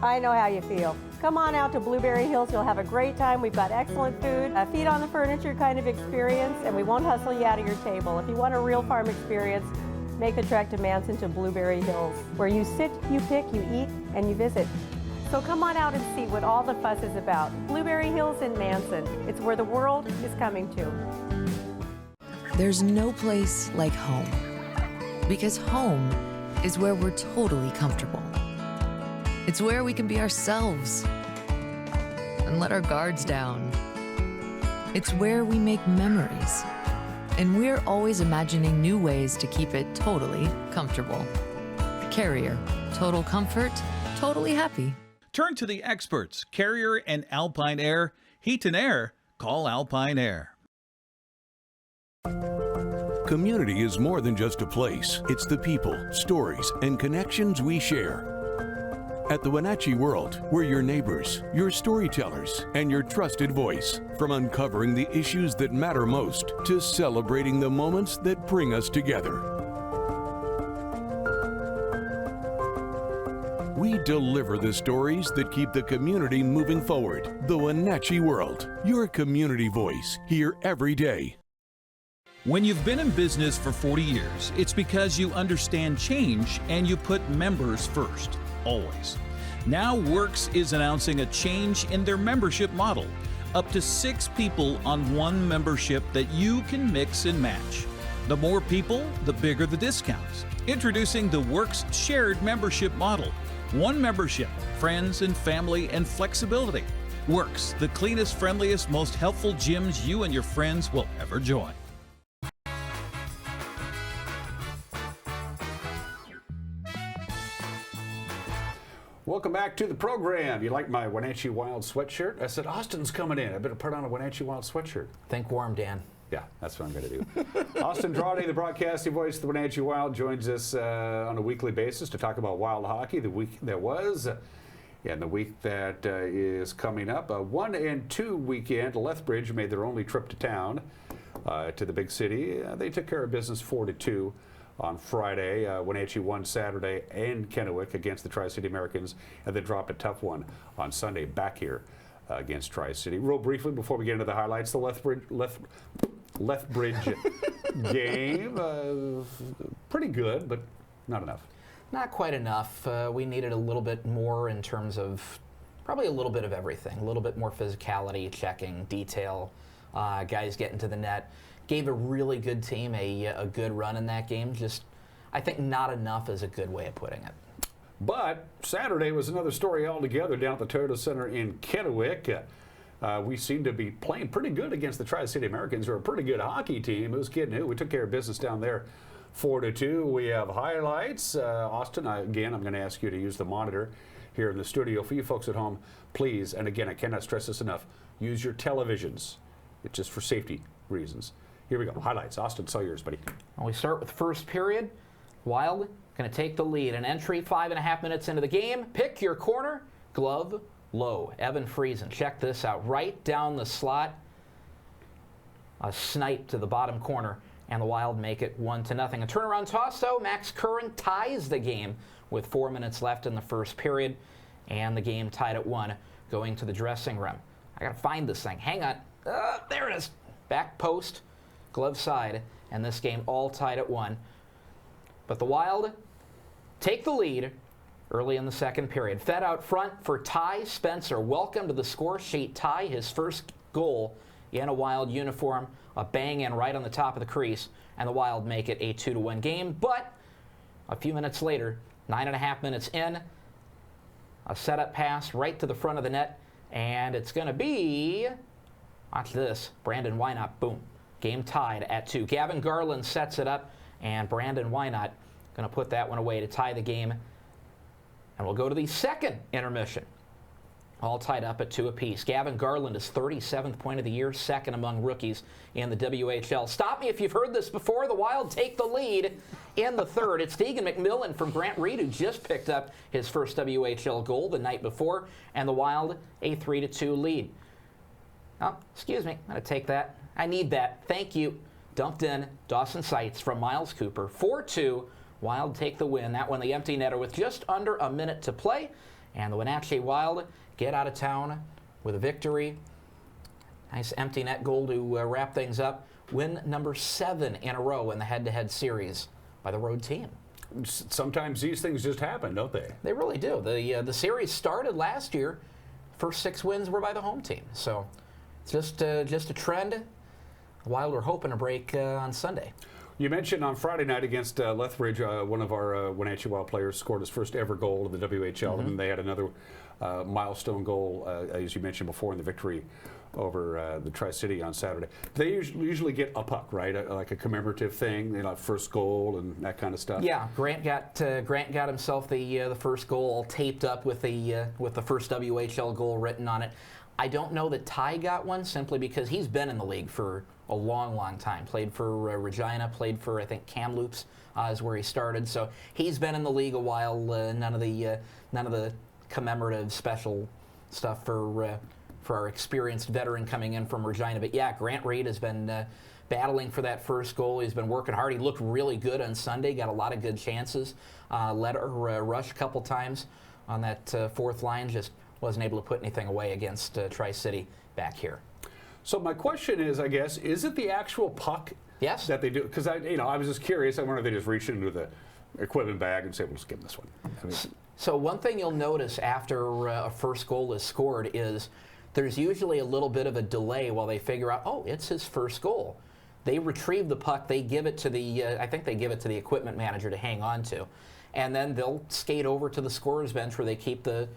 I know how you feel. Come on out to Blueberry Hills. You'll have a great time. We've got excellent food, a feet on the furniture kind of experience, and we won't hustle you out of your table. If you want a real farm experience, make the trek to Manson to Blueberry Hills, where you sit, you pick, you eat, and you visit. So come on out and see what all the fuss is about. Blueberry Hills in Manson. It's where the world is coming to. There's no place like home, because home is where we're totally comfortable. It's where we can be ourselves and let our guards down. It's where we make memories, and we're always imagining new ways to keep it totally comfortable. Carrier, total comfort, totally happy. Turn to the experts, Carrier and Alpine Air. Heat and air, call Alpine Air. Community is more than just a place. It's the people, stories, and connections we share. At the Wenatchee World, we're your neighbors, your storytellers, and your trusted voice. From uncovering the issues that matter most to celebrating the moments that bring us together. We deliver the stories that keep the community moving forward. The Wenatchee World, your community voice, here every day. When you've been in business for 40 years, it's because you understand change and you put members first, always. Now Works is announcing a change in their membership model. Up to 6 people on one membership that you can mix and match. The more people, the bigger the discounts. Introducing the Works shared membership model. One membership, friends and family and flexibility. Works, the cleanest, friendliest, most helpful gyms you and your friends will ever join. Welcome back to the program. You like my Wenatchee Wild sweatshirt? I said, Austin's coming in. I better put on a Wenatchee Wild sweatshirt. Think warm, Dan. Yeah, that's what I'm going to do. Austin Drawdy, the broadcasting voice of the Wenatchee Wild, joins us on a weekly basis to talk about Wild hockey, the week that was, and the week that is coming up. A 1-2 weekend. Lethbridge made their only trip to town, to the big city. They took care of business 4-2. On Friday. Wenatchee won Saturday and Kennewick against the Tri-City Americans, and then dropped a tough one on Sunday back here against Tri-City. Real briefly, before we get into the highlights, the Lethbridge game, pretty good, but not enough. Not quite enough. We needed a little bit more in terms of probably a little bit of everything. A little bit more physicality, checking, detail, guys getting to the net. Gave a really good team a good run in that game. Just, I think not enough is a good way of putting it. But Saturday was another story altogether down at the Toyota Center in Kennewick. We seemed to be playing pretty good against the Tri-City Americans, who are a pretty good hockey team. It was kidding who. We took care of business down there 4-2. We have highlights. Austin, again, I'm going to ask you to use the monitor here in the studio. For you folks at home, please, and again, I cannot stress this enough, use your televisions. It's just for safety reasons. Here we go. Highlights. Austin, it's all yours, buddy. Well, we start with first period. Wild going to take the lead. An entry 5.5 minutes into the game. Pick your corner. Glove low. Evan Friesen. Check this out. Right down the slot. A snipe to the bottom corner. And the Wild make it 1-0. A turnaround toss, though. Max Curran ties the game with 4 minutes left in the first period. And the game tied at 1 going to the dressing room. I got to find this thing. Hang on. There it is. Back post. Glove side, and this game all tied at 1. But the Wild take the lead early in the second period. Fed out front for Ty Spencer. Welcome to the score sheet. Ty, his first goal in a Wild uniform, a bang in right on the top of the crease, and the Wild make it a 2-1 game. But a few minutes later, 9.5 minutes in, a setup pass right to the front of the net, and it's going to be, watch this, Brandon Wynot, boom. Game tied at 2. Gavin Garland sets it up, and Brandon Wynot going to put that one away to tie the game. And we'll go to the second intermission. All tied up at 2 apiece. Gavin Garland is 37th point of the year, second among rookies in the WHL. Stop me if you've heard this before. The Wild take the lead in the third. It's Deegan McMillan from Grant Reed, who just picked up his first WHL goal the night before, and the Wild a 3-2 lead. Oh, excuse me. I'm going to take that. I need that. Thank you. Dumped in Dawson Seitz from Miles Cooper. 4-2. Wild take the win. That one the empty netter with just under a minute to play. And the Wenatchee Wild get out of town with a victory. Nice empty net goal to wrap things up. Win number 7 in a row in the head-to-head series by the road team. Sometimes these things just happen, don't they? They really do. The series started last year. First 6 wins were by the home team. So it's just a trend. The Wild were hoping to break on Sunday. You mentioned on Friday night against Lethbridge, one of our Wenatchee Wild players scored his first ever goal in the WHL, and they had another milestone goal, as you mentioned before, in the victory over the Tri-City on Saturday. They usually get a puck, right? Like a commemorative thing, first goal and that kind of stuff. Yeah, Grant got himself the first goal all taped up with the first WHL goal written on it. I don't know that Ty got one simply because he's been in the league for a long, long time. Played for Regina, played for, I think, Kamloops is where he started. So he's been in the league a while. None of the commemorative special stuff for our experienced veteran coming in from Regina. But yeah, Grant Reed has been battling for that first goal. He's been working hard. He looked really good on Sunday. Got a lot of good chances. Led a rush a couple times on that fourth line. Just wasn't able to put anything away against Tri-City back here. So my question is, I guess, is it the actual puck yes. that they do? Because I was just curious. I wonder if they just reach into the equipment bag and say, "We'll just give them this one." I mean, so one thing you'll notice after a first goal is scored is there's usually a little bit of a delay while they figure out, oh, it's his first goal. They retrieve the puck. They give it to I think they give it to the equipment manager to hang on to, and then they'll skate over to the scorer's bench where they keep the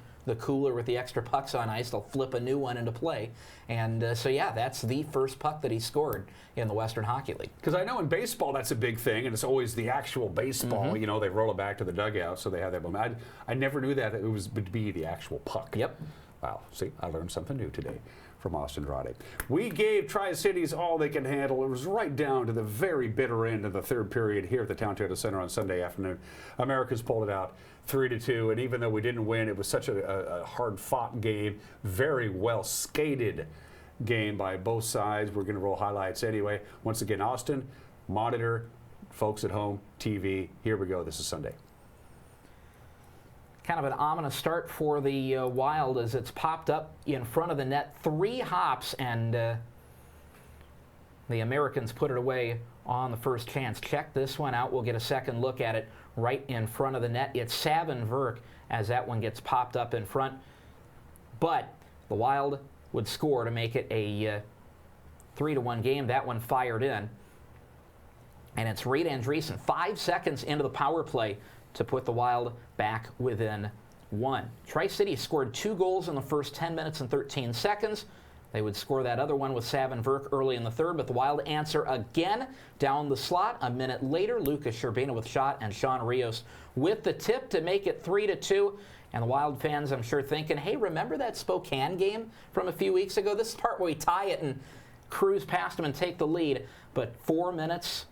cooler with the extra pucks on ice. They'll flip a new one into play. And so, yeah, that's the first puck that he scored in the Western Hockey League. Because I know in baseball that's a big thing, and it's always the actual baseball. Mm-hmm. They roll it back to the dugout, so they have that moment. I never knew that it would be the actual puck. Yep. Wow. See, I learned something new today from Austin Rade. We gave Tri-Cities all they can handle. It was right down to the very bitter end of the third period here at the Town Toyota Center on Sunday afternoon. Americans pulled it out 3-2, and even though we didn't win, it was such a hard-fought game, very well skated game by both sides. We're going to roll highlights anyway. Once again, Austin, monitor, folks at home, TV. Here we go. This is Sunday. Kind of an ominous start for the Wild as it's popped up in front of the net. 3 hops, and the Americans put it away on the first chance. Check this one out. We'll get a second look at it right in front of the net. It's Savin Verk as that one gets popped up in front. But the Wild would score to make it a 3-1 game. That one fired in. And it's Reed Andreessen 5 seconds into the power play to put the Wild back within 1. Tri-City scored 2 goals in the first 10 minutes and 13 seconds. They would score that other one with Savin Verk early in the third, but the Wild answer again down the slot. A minute later, Lucas Sherbina with shot and Sean Rios with the tip to make it 3-2. And the Wild fans, I'm sure, thinking, hey, remember that Spokane game from a few weeks ago? This is the part where we tie it and cruise past them and take the lead. But 4 minutes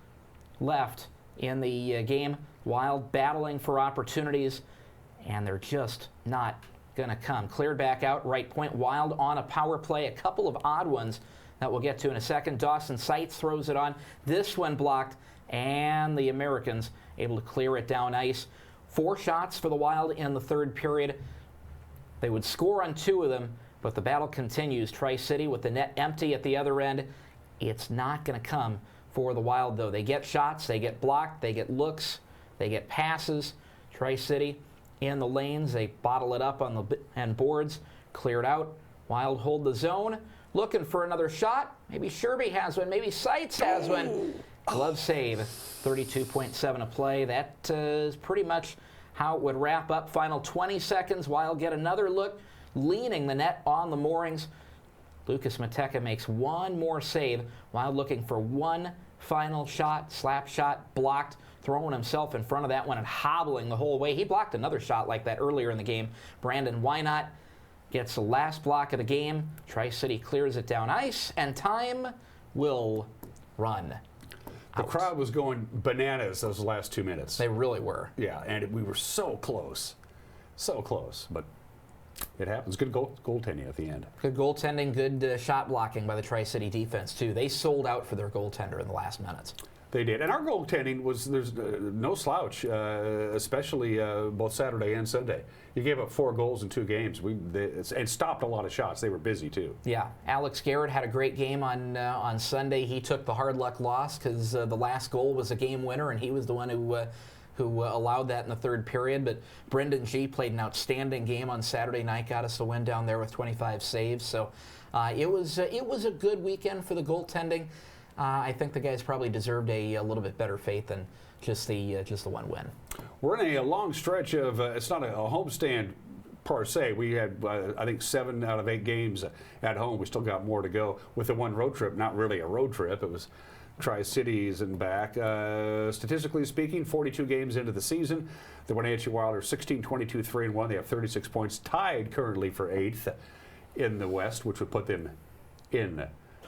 left in the game. Wild battling for opportunities, and they're just not going to come. Cleared back out, right point. Wild on a power play. A couple of odd ones that we'll get to in a second. Dawson Seitz throws it on. This one blocked, and the Americans able to clear it down ice. 4 shots for the Wild in the third period. They would score on 2 of them, but the battle continues. Tri-City with the net empty at the other end. It's not going to come for the Wild, though. They get shots, they get blocked, they get looks, they get passes. Tri-City in the lanes, they bottle it up on the end boards, cleared out. Wild hold the zone, looking for another shot. Maybe Sherby has one, maybe Seitz has one. Glove save, 32.7 a play. That is pretty much how it would wrap up. Final 20 seconds. Wild get another look, leaning the net on the moorings. Lucas Mateka makes one more save. Wild looking for one final shot, slap shot, blocked, throwing himself in front of that one and hobbling the whole way. He blocked another shot like that earlier in the game. Brandon Wynot gets the last block of the game. Tri-City clears it down ice, and time will run. The crowd was going bananas those last 2 minutes. They really were. Yeah, and we were so close. So close, but it happens. Good goaltending at the end. Good goaltending, good shot blocking by the Tri-City defense, too. They sold out for their goaltender in the last minutes. They did. And our goaltending was, there's no slouch, especially both Saturday and Sunday. You gave up 4 goals in 2 games and stopped a lot of shots. They were busy, too. Yeah. Alex Garrett had a great game on Sunday. He took the hard luck loss because the last goal was a game winner, and he was the one who allowed that in the third period. But Brendan G played an outstanding game on Saturday night, got us the win down there with 25 saves. So it was a good weekend for the goaltending. I think the guys probably deserved a little bit better fate than just the one win. We're in a long stretch of it's not a homestand per se. We had I think 7 out of 8 games at home. We still got more to go with the one road trip. Not really a road trip. It was Tri-Cities and back. Statistically speaking, 42 games into the season, the Wenatchee Wild are 16-22-3-1. They have 36 points, tied currently for 8th in the West, which would put them in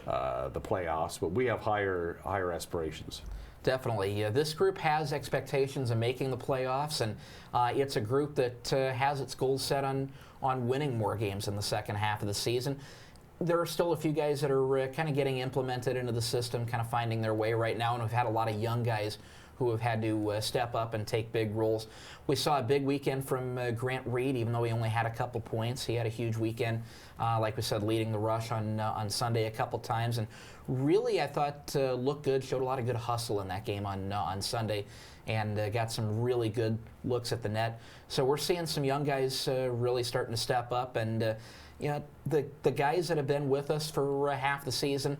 the playoffs. But we have higher aspirations. Definitely. This group has expectations of making the playoffs, and it's a group that has its goals set on winning more games in the second half of the season. There are still a few guys that are kind of getting implemented into the system, kind of finding their way right now, and we've had a lot of young guys who have had to step up and take big roles. We saw a big weekend from Grant Reed, even though he only had a couple points. He had a huge weekend, like we said, leading the rush on Sunday a couple times, and really I thought looked good, showed a lot of good hustle in that game on Sunday, and got some really good looks at the net. So we're seeing some young guys really starting to step up, and you know, the guys that have been with us for half the season,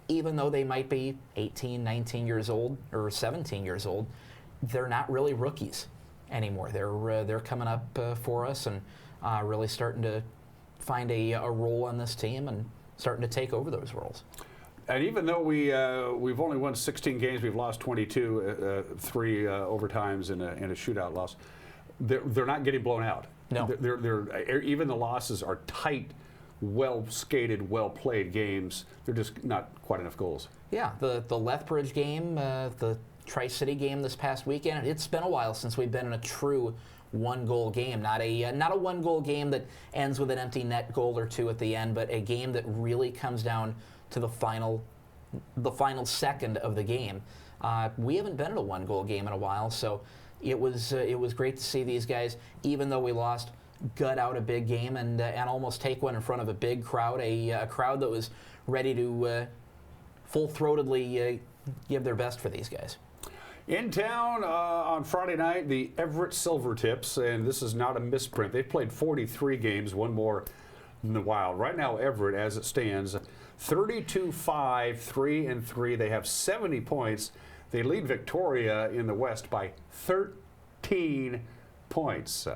even though they might be 18, 19 years old or 17 years old, they're not really rookies anymore. They're coming up for us and really starting to find a role on this team and starting to take over those roles. And even though we've only won 16 games, we've lost 22, 3 overtimes and a shootout loss. They're not getting blown out. No. Even the losses are tight, well-skated, well-played games. They're just not quite enough goals. Yeah, the Lethbridge game, the Tri-City game this past weekend, it's been a while since we've been in a true one-goal game. Not a one-goal game that ends with an empty net goal or 2 at the end, but a game that really comes down to the final second of the game. We haven't been in a one-goal game in a while, so it was great to see these guys, even though we lost, gut out a big game and almost take one in front of a big crowd, a crowd that was ready to full-throatedly give their best for these guys. In town on Friday night, the Everett Silvertips, and this is not a misprint. They've played 43 games, one more than the Wild. Right now, Everett, as it stands, 32-5, 3-3. They have 70 points. They lead Victoria in the West by 13 points.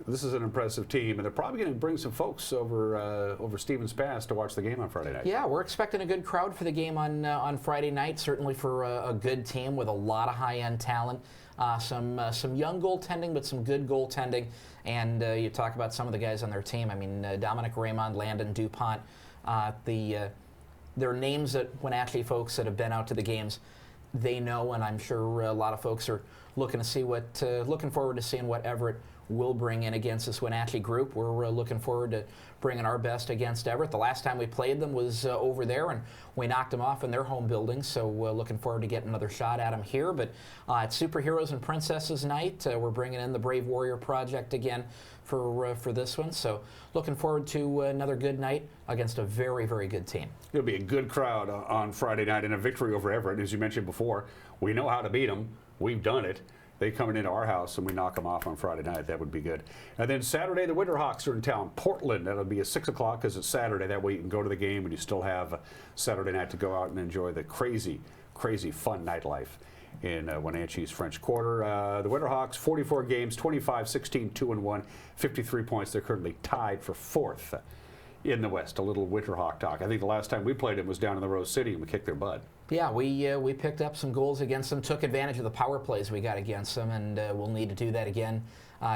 This is an impressive team, and they're probably going to bring some folks over Stevens Pass to watch the game on Friday night. Yeah, we're expecting a good crowd for the game on Friday night, certainly for a good team with a lot of high-end talent. Some young goaltending, but some good goaltending. And you talk about some of the guys on their team. I mean, Dominic Raymond, Landon DuPont, they're names that Wenatchee folks that have been out to the games, they know, and I'm sure a lot of folks are looking forward to seeing what Everett will bring in against this Wenatchee group. We're looking forward to bringing our best against Everett. The last time we played them was over there, and we knocked them off in their home building, so looking forward to getting another shot at them here. But it's Superheroes and Princesses Night. We're bringing in the Brave Warrior Project again for this one, so looking forward to another good night against a very, very good team. It'll be a good crowd on Friday night and a victory over Everett. As you mentioned before, we know how to beat them. We've done it. They coming into our house and we knock them off on Friday night. That would be good. And then Saturday, the Winterhawks are in town. Portland, that'll be at 6 o'clock because it's Saturday. That way you can go to the game and you still have Saturday night to go out and enjoy the crazy, crazy fun nightlife in Wenatchee's French Quarter. The Winterhawks, 44 games, 25-16, 2-1, 53 points. They're currently tied for 4th in the West. A little Winterhawk talk. I think the last time we played them was down in the Rose City and we kicked their butt. Yeah, we picked up some goals against them, took advantage of the power plays we got against them, and we'll need to do that again.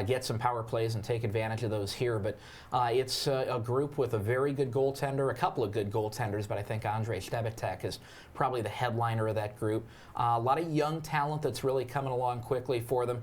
Get some power plays and take advantage of those here. But it's a group with a very good goaltender, a couple of good goaltenders, but I think Andre Stebetek is probably the headliner of that group. A lot of young talent that's really coming along quickly for them.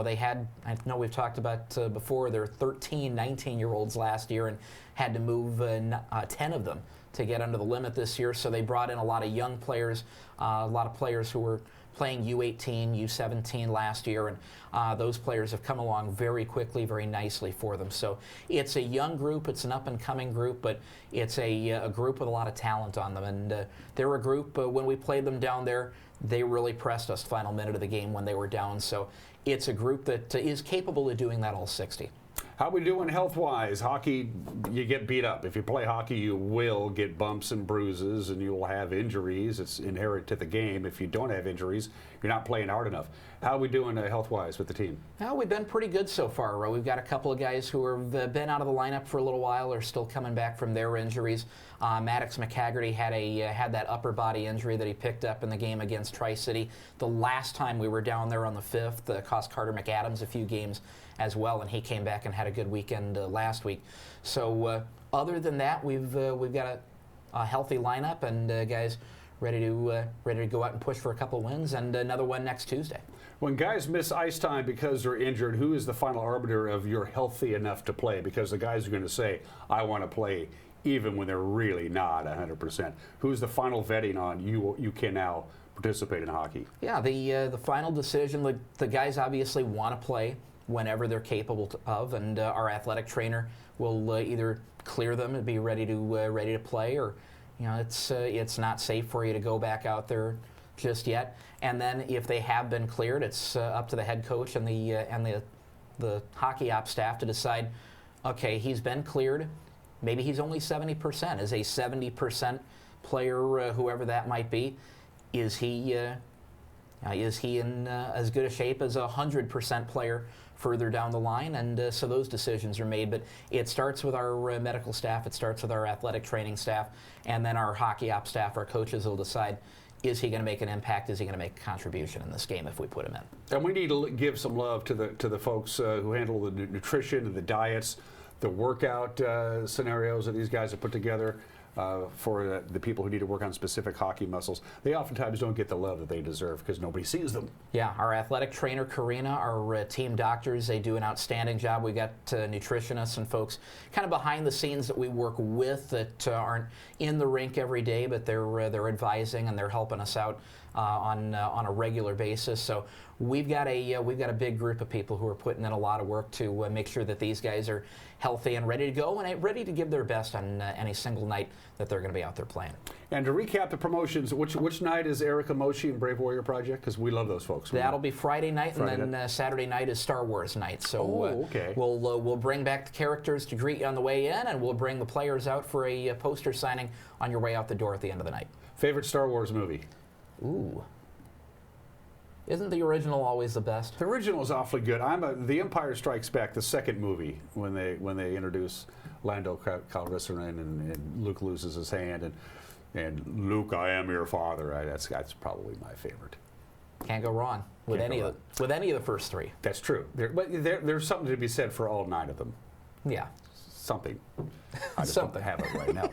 They had, I know we've talked about before, their 13, 19-year-olds last year and had to move 10 of them to get under the limit this year, so they brought in a lot of young players, a lot of players who were playing U18, U17 last year, and those players have come along very quickly, very nicely for them. So it's a young group, it's an up-and-coming group, but it's a group with a lot of talent on them, and they're a group, when we played them down there, they really pressed us final minute of the game when they were down, so it's a group that is capable of doing that all 60. How we doing health-wise? Hockey, you get beat up. If you play hockey, you will get bumps and bruises, and you'll have injuries. It's inherent to the game. If you don't have injuries, you're not playing hard enough. How are we doing health-wise with the team? Well, we've been pretty good so far. We've got a couple of guys who have been out of the lineup for a little while, are still coming back from their injuries. Maddox McHaggerty had that upper body injury that he picked up in the game against Tri-City. The last time we were down there on the 5th, cost Carter McAdams a few games as well, and he came back and had a good weekend last week. So other than that, we've got a healthy lineup and guys ready to go out and push for a couple wins and another one next Tuesday. When guys miss ice time because they're injured, who is the final arbiter of you're healthy enough to play? Because the guys are going to say, I want to play even when they're really not 100%. Who's the final vetting on you can now participate in hockey? Yeah, the final decision, the guys obviously want to play whenever they're capable of, and our athletic trainer will either clear them and be ready to play, or it's not safe for you to go back out there just yet. And then if they have been cleared, it's up to the head coach and the hockey ops staff to decide, okay, he's been cleared, maybe he's only 70%. Is a 70% player, whoever that might be, is he in as good a shape as a 100% player further down the line? And so those decisions are made. But it starts with our medical staff, it starts with our athletic training staff, and then our hockey ops staff, our coaches will decide, is he going to make an impact? Is he going to make a contribution in this game if we put him in? And we need to give some love to the folks who handle the nutrition and the diets, the workout scenarios that these guys have put together. For the people who need to work on specific hockey muscles. They oftentimes don't get the love that they deserve because nobody sees them. Yeah, our athletic trainer, Karina, our team doctors, they do an outstanding job. We got nutritionists and folks kind of behind the scenes that we work with that aren't in the rink every day, but they're advising and they're helping us out on a regular basis. So we've got a big group of people who are putting in a lot of work to make sure that these guys are healthy and ready to go and ready to give their best on any single night that they're going to be out there playing. And to recap the promotions, which night is Erica Moshi and Brave Warrior Project? Because we love those folks. That'll be Friday night, and then Saturday night is Star Wars night. So okay. We'll bring back the characters to greet you on the way in, and we'll bring the players out for a poster signing on your way out the door at the end of the night. Favorite Star Wars movie? Ooh. Isn't the original always the best? The original is awfully good. The Empire Strikes Back, the second movie, when they introduce Lando Calrissian and Luke loses his hand and Luke, I am your father. That's probably my favorite. Can't go wrong with any of the first three. That's true. But there's something to be said for all 9 of them. Yeah. Something. I just don't have it right now.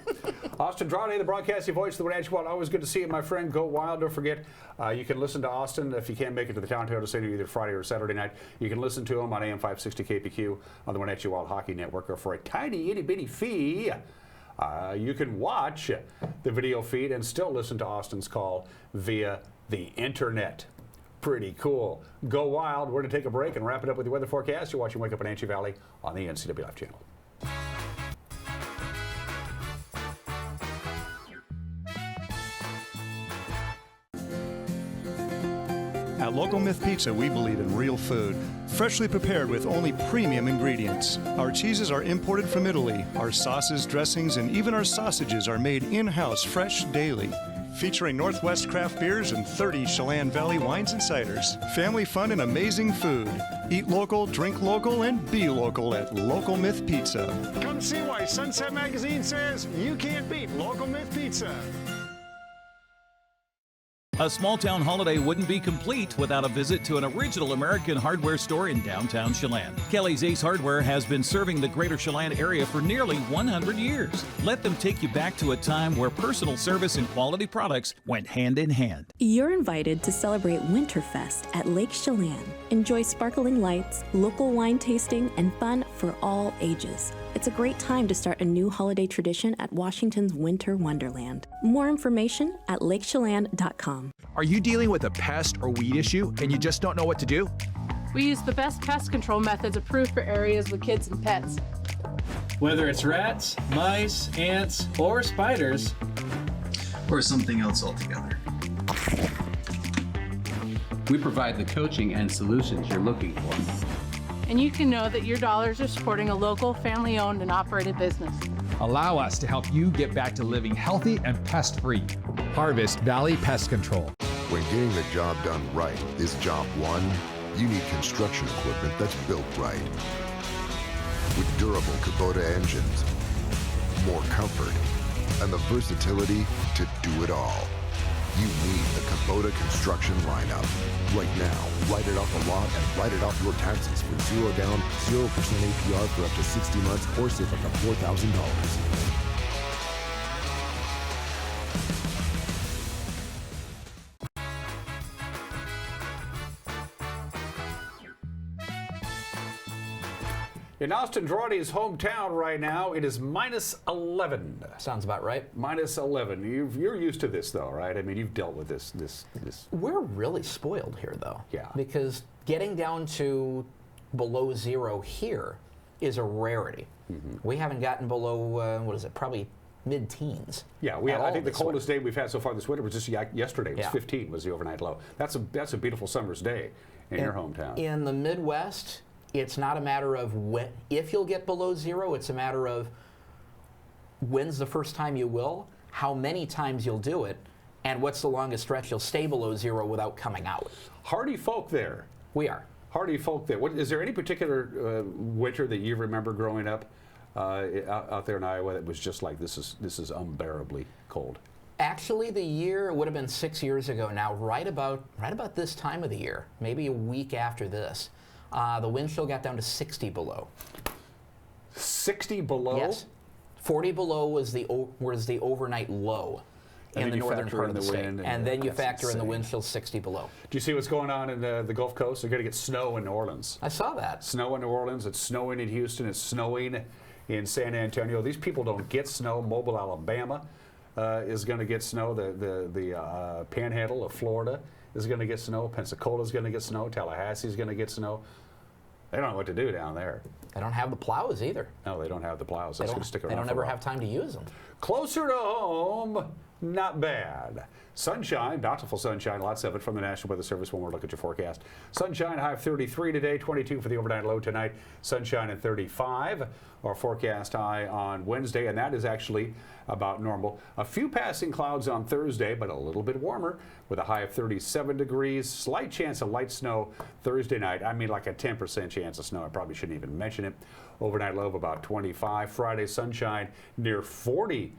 Austin Drawday, the broadcasting voice of the Wenatchee Wild. Always good to see you, my friend. Go Wild. Don't forget, you can listen to Austin if you can't make it to the Town Toyota Stadium either Friday or Saturday night. You can listen to him on AM 560 KPQ on the Wenatchee Wild Hockey Network, or for a tiny itty-bitty fee, you can watch the video feed and still listen to Austin's call via the internet. Pretty cool. Go Wild. We're going to take a break and wrap it up with the weather forecast. You're watching Wake Up Wenatchee Valley on the NCWLIFE channel. At Local Myth Pizza, we believe in real food, freshly prepared with only premium ingredients. Our cheeses are imported from Italy. Our sauces, dressings, and even our sausages are made in-house fresh daily. Featuring Northwest craft beers and 30 Chelan Valley wines and ciders. Family fun and amazing food. Eat local, drink local, and be local at Local Myth Pizza. Come see why Sunset Magazine says you can't beat Local Myth Pizza. A small-town holiday wouldn't be complete without a visit to an original American hardware store in downtown Chelan. Kelly's Ace Hardware has been serving the greater Chelan area for nearly 100 years. Let them take you back to a time where personal service and quality products went hand in hand. You're invited to celebrate Winterfest at Lake Chelan. Enjoy sparkling lights, local wine tasting, and fun for all ages. It's a great time to start a new holiday tradition at Washington's Winter Wonderland. More information at lakechelan.com. Are you dealing with a pest or weed issue and you just don't know what to do? We use the best pest control methods approved for areas with kids and pets. Whether it's rats, mice, ants, or spiders, or something else altogether, we provide the coaching and solutions you're looking for. And you can know that your dollars are supporting a local, family-owned and operated business. Allow us to help you get back to living healthy and pest-free. Harvest Valley Pest Control. When getting the job done right is job one, you need construction equipment that's built right. With durable Kubota engines, more comfort, and the versatility to do it all. You need the Kubota construction lineup. Right now, write it off a lot and write it off your taxes for 0 down, 0% APR for up to 60 months, or save up to $4,000. In Austin Drawdy's hometown right now, it is minus 11. Sounds about right. Minus 11. You're used to this, though, right? I mean, you've dealt with this. We're really spoiled here, though. Yeah. Because getting down to below zero here is a rarity. Mm-hmm. We haven't gotten below, probably mid-teens. Yeah, I think the coldest day we've had so far this winter was just yesterday. It was 15 was the overnight low. That's a beautiful summer's day in your hometown. In the Midwest, it's not a matter of if you'll get below zero, it's a matter of when's the first time you will, how many times you'll do it, and what's the longest stretch you'll stay below zero without coming out. Hardy folk there. We are. Hardy folk there. Is there any particular winter that you remember growing up out there in Iowa that was just like, this is unbearably cold? Actually, the year would have been 6 years ago now, right about this time of the year, maybe a week after this. The wind chill got down to 60 below. 60 below? Yes. 40 below was the overnight low in the northern part of the state. And then you factor in the wind chill 60 below. Do you see what's going on in the Gulf Coast? They're going to get snow in New Orleans. I saw that. Snow in New Orleans. It's snowing in Houston. It's snowing in San Antonio. These people don't get snow. Mobile, Alabama is going to get snow. The panhandle of Florida is going to get snow. Pensacola's going to get snow. Tallahassee's going to get snow. They don't know what to do down there. They don't have the plows either. No, they don't have the plows. That's going to stick around. They don't ever have time to use them. Closer to home, not bad. Sunshine, bountiful sunshine, lots of it from the National Weather Service when we're looking at your forecast. Sunshine, high of 33 today, 22 for the overnight low tonight. Sunshine at 35, our forecast high on Wednesday, and that is actually about normal. A few passing clouds on Thursday, but a little bit warmer with a high of 37 degrees. Slight chance of light snow Thursday night. I mean, like a 10% chance of snow. I probably shouldn't even mention it. Overnight low of about 25. Friday, sunshine near 40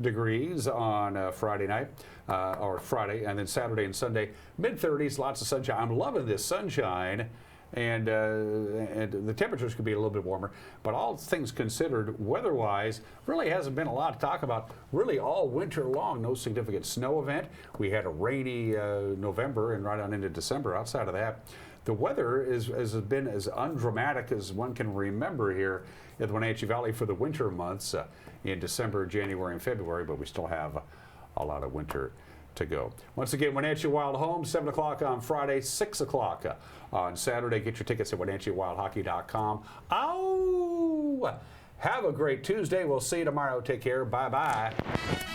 degrees on Friday night, or Friday, and then Saturday and Sunday, mid-30s, lots of sunshine. I'm loving this sunshine and the temperatures could be a little bit warmer. But all things considered, weather-wise, really hasn't been a lot to talk about really all winter long. No significant snow event. We had a rainy November and right on into December. Outside of that, the weather has been as undramatic as one can remember here at the Wenatchee Valley for the winter months in December, January, and February, but we still have a lot of winter to go. Once again, Wenatchee Wild home, 7 o'clock on Friday, 6 o'clock on Saturday. Get your tickets at WenatcheeWildHockey.com. Oh! Have a great Tuesday. We'll see you tomorrow. Take care. Bye-bye.